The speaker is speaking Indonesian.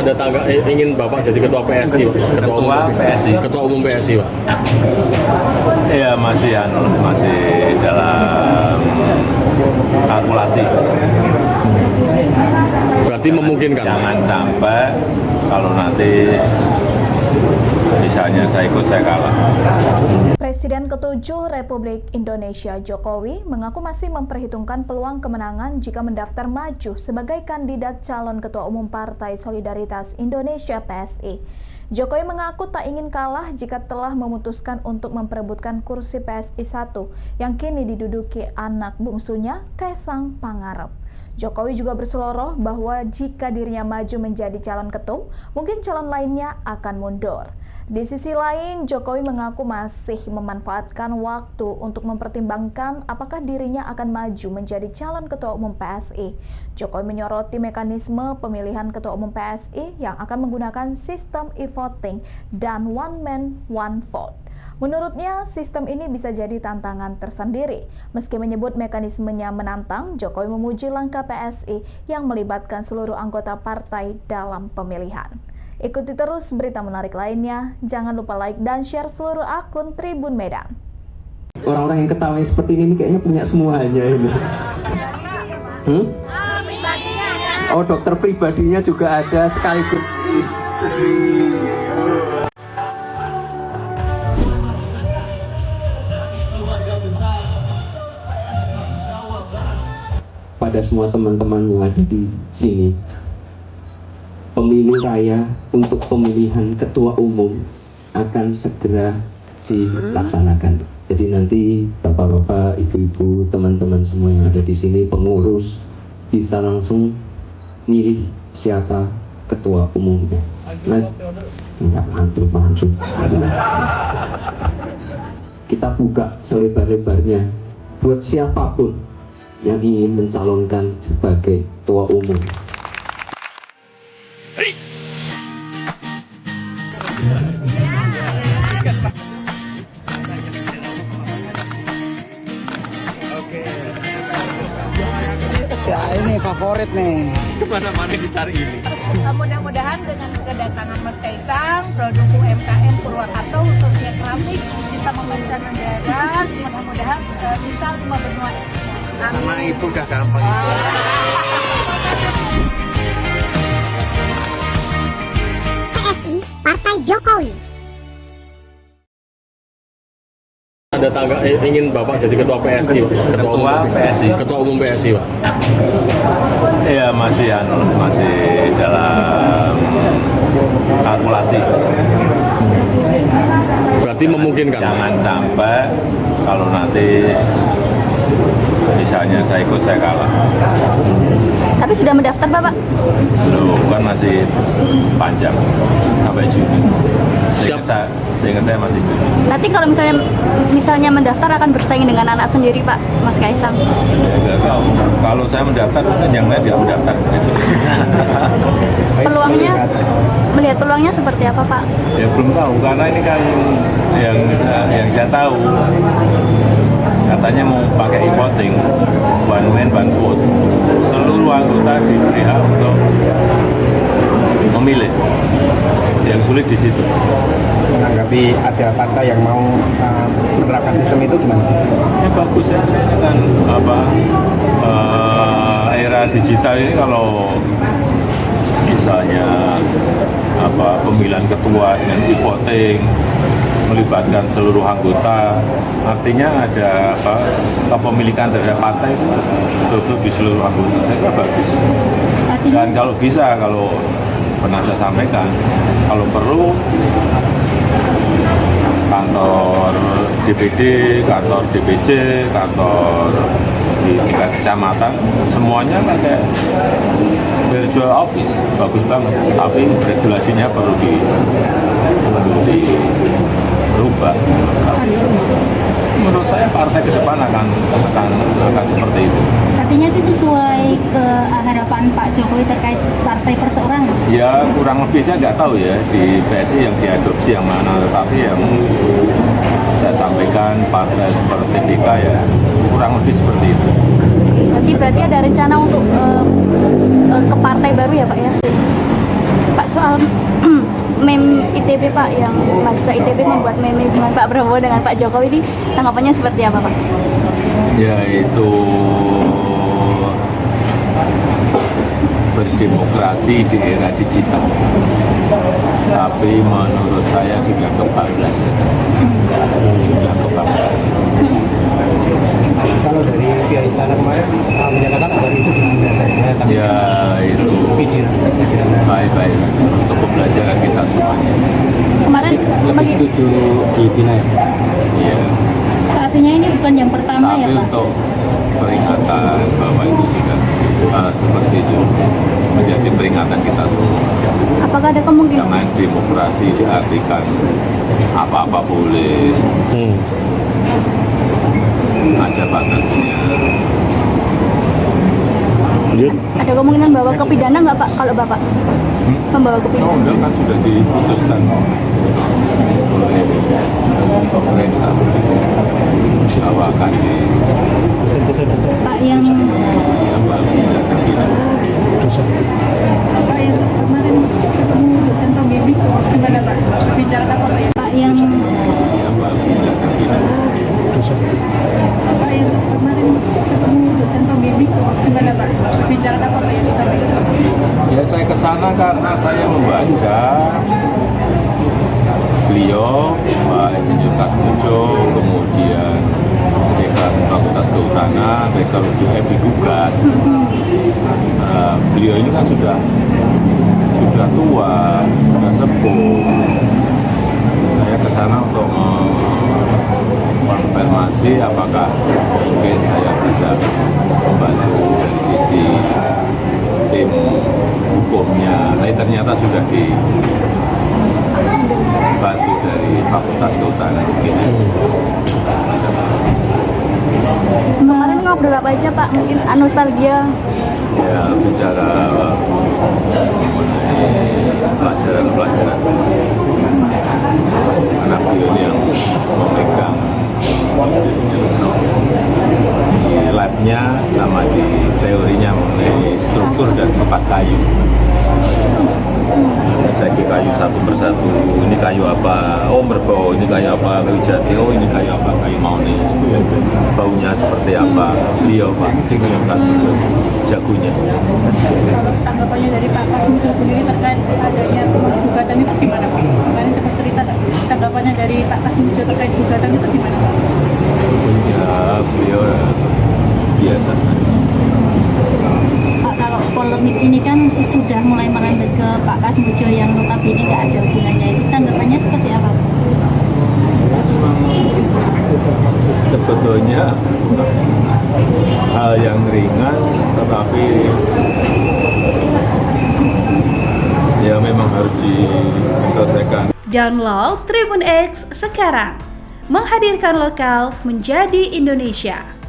Ada tangga ingin Bapak jadi ketua PSI, Pak? Ketua umum PSI, Pak. Iya, masih dalam kalkulasi. Berarti memungkinkan. Jangan sampai kalau nanti misalnya saya ikut, saya kalah. Presiden ke-7 Republik Indonesia Jokowi mengaku masih memperhitungkan peluang kemenangan jika mendaftar maju sebagai kandidat calon Ketua Umum Partai Solidaritas Indonesia PSI. Jokowi mengaku tak ingin kalah jika telah memutuskan untuk memperebutkan kursi PSI 1 yang kini diduduki anak bungsunya Kaisang Pangarep. Jokowi juga berseloroh bahwa jika dirinya maju menjadi calon ketum, mungkin calon lainnya akan mundur. Di sisi lain, Jokowi mengaku masih memanfaatkan waktu untuk mempertimbangkan apakah dirinya akan maju menjadi calon ketua umum PSI. Jokowi menyoroti mekanisme pemilihan ketua umum PSI yang akan menggunakan sistem e-voting dan one man, one vote. Menurutnya, sistem ini bisa jadi tantangan tersendiri. Meski menyebut mekanismenya menantang, Jokowi memuji langkah PSI yang melibatkan seluruh anggota partai dalam pemilihan. Ikuti terus berita menarik lainnya. Jangan lupa like dan share seluruh akun Tribun Medan. Orang-orang yang ketawa seperti ini kayaknya punya semuanya ini. Oh, dokter pribadinya juga ada sekaligus istri. Pada semua teman-teman yang ada di sini, pemilu raya untuk pemilihan ketua umum akan segera dilaksanakan. Jadi nanti bapak-bapak, ibu-ibu, teman-teman semua yang ada di sini, pengurus bisa langsung milih siapa ketua umumnya. Enggak mantu. Kita buka selebar-lebarnya buat siapapun yang ingin mencalonkan sebagai ketua umum. Ya ini favorit nih. Kemana-mana dicari ini. Mudah-mudahan dengan kedatangan Mas Kaisang, produk UMKM Purwakarta khususnya keramik bisa memberikan negara. Mudah-mudahan bisa semua benua. Sama itu udah gampang. PSI Partai Jokowi. Ada tangga ingin Bapak jadi ketua PSI, Pak? Ketua umum PSI, Pak. Iya, masih dalam kalkulasi. Berarti memungkinkan. Jangan sampai kalau nanti misalnya saya ikut, saya kalah. Tapi sudah mendaftar, Bapak? Belum, kan masih panjang sampai Juni. Seingat saya masih Juni. Nanti kalau misalnya mendaftar akan bersaing dengan anak sendiri, Pak, Mas Kaisang. Saya nggak tahu. Kalau saya mendaftar, mungkin yang lain tidak mendaftar. Melihat peluangnya seperti apa, Pak? Ya belum tahu, karena ini kan yang saya tahu katanya mau pakai e-voting, one man one vote. Seluruh anggota diberi hak untuk memilih. Yang sulit di situ. Menanggapi ada partai yang mau menerapkan sistem itu gimana? Ya bagus ya, ini kan era digital ini kalau misalnya pemilihan ketua dengan e-voting melibatkan seluruh anggota, artinya ada kepemilikan terhadap partai itu betul-betul di seluruh anggota. Saya kira bagus. Dan kalau bisa, kalau pernah saya sampaikan, kalau perlu kantor DPD, kantor DPC, kantor di tingkat kecamatan, semuanya pakai virtual office, bagus banget. Tapi regulasinya perlu dirubah. Menurut saya partai ke depan akan seperti itu. Artinya itu sesuai ke harapan Pak Jokowi terkait partai perseorangan? Ya kurang lebih saya nggak tahu ya di PSI yang diadopsi yang mana, tetapi yang saya sampaikan partai seperti PDK ya kurang lebih seperti itu. Berarti ada rencana untuk ke partai baru ya, Pak ya? Pak, soal meme ITB Pak, yang mahasiswa ITB membuat meme dengan Pak Prabowo dengan Pak Jokowi ini, tanggapannya seperti apa Pak? Ya itu berdemokrasi di era digital, tapi menurut saya sudah kebablasan. Sudah kebablasan. Kalau dari pihak istana kemarin menyatakan agar itu dibiasakan. Ya itu Video. baik-baik untuk pembelajaran kita semuanya. Kemarin Lebih setuju dibina ya? Iya. artinya ini bukan yang pertama ya Tapi Pak? untuk peringatan bahwa itu sudah seperti itu menjadi peringatan kita semua. Apakah ada kemungkinan? Jangan demokrasi diartikan apa-apa boleh, ada batasnya. Ada kemungkinan bawa ke pidana nggak Pak kalau Bapak membawa ke pidana? Oh, enggak, kan sudah diputuskan oleh pemerintah bahwa akan Pak yang Pak yang kemarin ketemu dosen Togebi gimana Pak? Bicara apa Pak? Pak yang Pak yang kemarin ketemu dosen Togebi gimana Pak? Bicara apa Pak yang disampaikan? Ya saya ke sana karena saya membaca beliau, Pak Insinyur Kasmujo, kemudian Dekan Fakultas Kehutanan, Rektor UGM digugat. Beliau ini kan sudah tua, sudah sepuh. Saya ke sana untuk konfirmasi apakah mungkin saya bisa membantu dari sisi tim hukumnya. Tapi ternyata sudah dibantu dari Fakultas Kehutanan. kemarin ngobrol apa aja Pak? Mungkin nostalgia. Ya bicara mengenai pelajaran-pelajaran anak beliau yang memegang di labnya sama di teorinya mengenai struktur dan sifat kayu. Cek kayu satu persatu, ini kayu apa, oh merbau, ini kayu apa, kayu jati, oh ini kayu apa, kayu mauni, baunya seperti apa, beliau Pak Insinyur Kasmujo jagonya. Kalau tanggapannya dari Pak Kasmujo sendiri terkait adanya gugatan itu gimana Pak? Kemarin cepat cerita tanggapannya dari Pak Kasmujo terkait gugatan itu gimana Pak? Ya beliau biasa saja. Pak, kalau polemik ini kan sudah mulai merembet ke Pak Kasmujo yang notabene nggak ada hubungannya, ini tanggapannya seperti apa? Sebetulnya hal yang ringan, tetapi ya memang harus diselesaikan. Download Tribun X sekarang, menghadirkan lokal menjadi Indonesia.